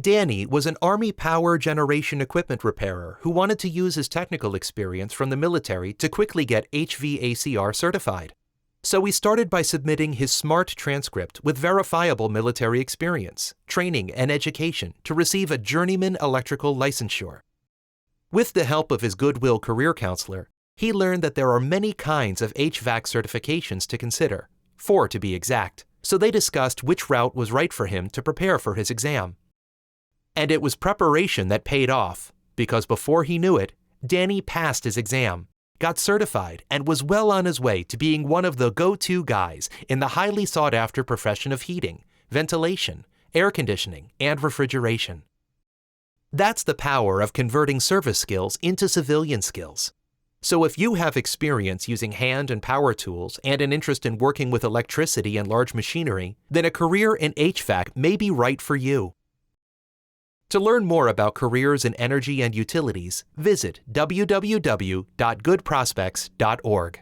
Danny was an Army power generation equipment repairer who wanted to use his technical experience from the military to quickly get HVACR certified. So he started by submitting his SMART transcript with verifiable military experience, training, and education to receive a journeyman electrical licensure. With the help of his Goodwill career counselor, he learned that there are many kinds of HVAC certifications to consider, 4 to be exact, so they discussed which route was right for him to prepare for his exam. And it was preparation that paid off, because before he knew it, Danny passed his exam, got certified, and was well on his way to being one of the go-to guys in the highly sought-after profession of heating, ventilation, air conditioning, and refrigeration. That's the power of converting service skills into civilian skills. So if you have experience using hand and power tools and an interest in working with electricity and large machinery, then a career in HVAC may be right for you. To learn more about careers in energy and utilities, visit www.goodprospects.org.